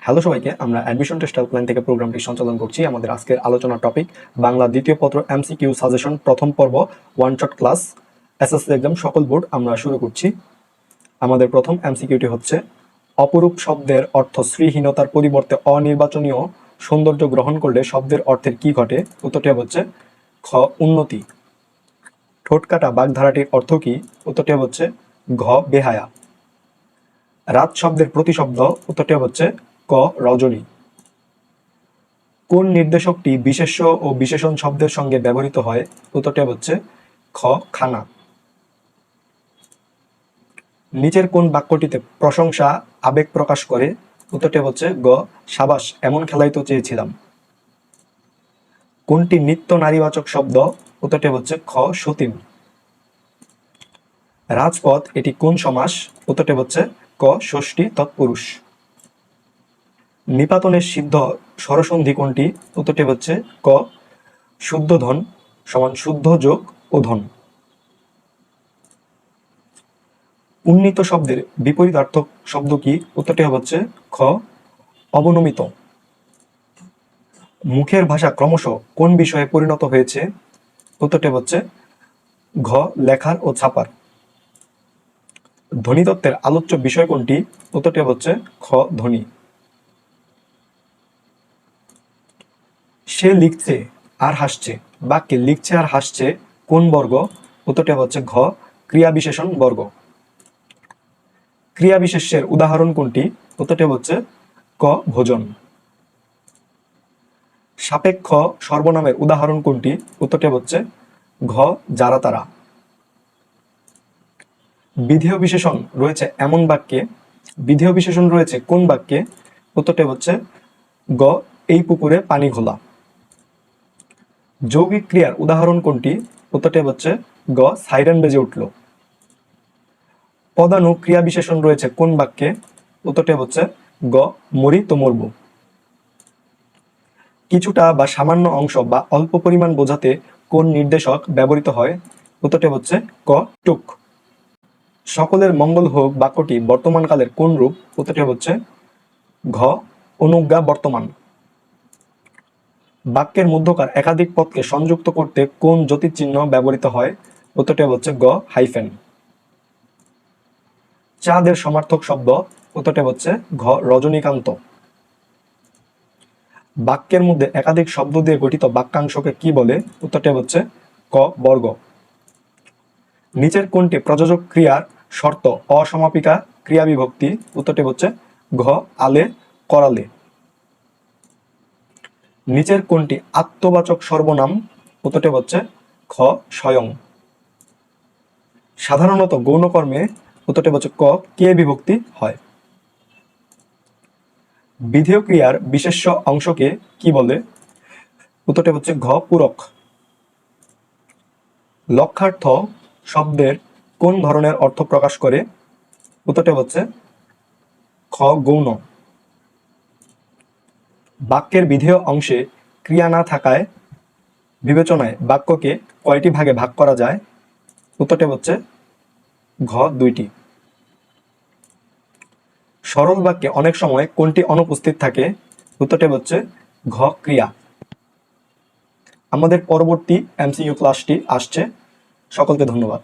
Hello সবাইকে, আমরা admission test helpline থেকে প্রোগ্রামটি সঞ্চালন করছি। আমাদের আজকের আলোচনার টপিক বাংলা দ্বিতীয় পত্র এমসিকিউ সাজেশন প্রথম পর্ব one shot class SSC exam সকল বোর্ড। আমরা শুরু করছি। আমাদের প্রথম এমসিকিউটি হচ্ছে, অপরূপ শব্দের অর্থ শ্রীহীনতার পরিবর্তে অনির্বাচনীয় সৌন্দর্য গ্রহণ করলে শব্দের অর্থের কি ঘটে? উত্তরটি হচ্ছে খ উন্নতি। ঠোঁটকাটা বাগধারাটির অর্থ কি? উত্তরটি হচ্ছে ঘ বেহায়া। রাত শব্দের প্রতিশব্দ? উত্তরটি হচ্ছে ক রজনী। কোন নির্দেশকটি বিশেষ্য ও বিশেষণ শব্দের সঙ্গে ব্যবহৃত হয়? উত্তরটি হচ্ছে খ খানা। নিচের কোন বাক্যটিতে প্রশংসা আবেগ প্রকাশ করে? উত্তরটি হচ্ছে গ সাবাস, এমন খেলাই তো চেয়েছিলাম। কোনটি নিত্য নারীবাচক শব্দ? উত্তরটি হচ্ছে খ সতীন। রাজপথ এটি কোন সমাস? উত্তরটি হচ্ছে ক ষষ্ঠী তৎপুরুষ। নিপাতনের সিদ্ধ স্বরসন্ধি কোনটি? উত্তরটি হচ্ছে ক শুদ্ধ ধন সমান শুদ্ধ যোগ ওধন। উন্নীত শব্দের বিপরীতার্থক শব্দ কি? উত্তরটি হচ্ছে খ অবনমিত। মুখের ভাষা ক্রমশ কোন বিষয়ে পরিণত হয়েছে? উত্তরটি হচ্ছে ঘ লেখার ও ছাপার। ধ্বনিতত্ত্বের আলোচ্য বিষয় কোনটি? উত্তরটি হচ্ছে খ ধ্বনি। সে লিখছে আর হাসছে বাক্যে লিখছে আর হাসছে কোন বর্গ? উত্তরটি হচ্ছে ঘ ক্রিয়া বিশেষণ বর্গ। ক্রিয়া বিশেষ্যের উদাহরণ কোনটি? উত্তরটি হচ্ছে ক ভোজন। সাপেক্ষ সর্বনামের উদাহরণ কোনটি? উত্তরটি হচ্ছে ঘ যারা তারা। বিধেয় বিশেষণ রয়েছে এমন বাক্যে? বিধেয় বিশেষণ রয়েছে কোন বাক্যে? উত্তরটি হচ্ছে গ এই পুকুরে পানি ঘোলা। যৌগিক ক্রিয়ার উদাহরণ কোনটি? উত্তরটি হচ্ছে গ সাইরেন বেজে উঠল। পদানু ক্রিয়া বিশেষণ রয়েছে কোন বাক্যে? উত্তরটি হচ্ছে গ মরি তো মরব। কিছুটা বা সামান্য অংশ বা অল্প পরিমাণ বোঝাতে কোন নির্দেশক ব্যবহৃত হয়? উত্তরটি হচ্ছে ক টুক। সকলের মঙ্গল হোক বাক্যটি বর্তমানকালের কোন রূপ? উত্তরটি হচ্ছে ঘ অনুজ্ঞা বর্তমান। বাক্যের মধ্যকার একাধিক পদকে সংযুক্ত করতে কোন জ্যোতিচিহ্ন ব্যবহৃত হয়? উত্তরটি হচ্ছে গ হাইফেন। চাঁদের সমার্থক শব্দ? উত্তরটি হচ্ছে ঘ রজনীকান্ত। বাক্যের মধ্যে একাধিক শব্দ দিয়ে গঠিত বাক্যাংশকে কি বলে? উত্তরটি হচ্ছে ক বর্গ। নিচের কোনটি প্রযোজক ক্রিয়ার শর্ত অসমাপিকা ক্রিয়া বিভক্তি? উত্তরটি হচ্ছে ঘ আলে করালে। নিচের কোনটি আত্মবাচক সর্বনাম? উত্তরটি হচ্ছে খ স্বয়ং। সাধারণত গৌণকর্মে? উত্তরটি হচ্ছে ক কে বিভক্তি হয়। বিধেয় ক্রিয়ার বিশেষ্য অংশকে কি বলে? উত্তরটি হচ্ছে ঘ পূরক। লক্ষ্যার্থ শব্দের কোন ধরনের অর্থ প্রকাশ করে? উত্তরটি হচ্ছে খ গৌণ। বাক্যের বিধেয় অংশে ক্রিয়া না থাকায় বিবেচনায় বাক্যকে কয়টি ভাগে ভাগ করা যায়? উত্তরটি হচ্ছে ঘ দুইটি। সরল বাক্যে অনেক সময় কোনটি অনুপস্থিত থাকে? উত্তরটি হচ্ছে ঘ ক্রিয়া। আমাদের পরবর্তী এমসিকিউ ক্লাসটি আসছে। সকলকে ধন্যবাদ।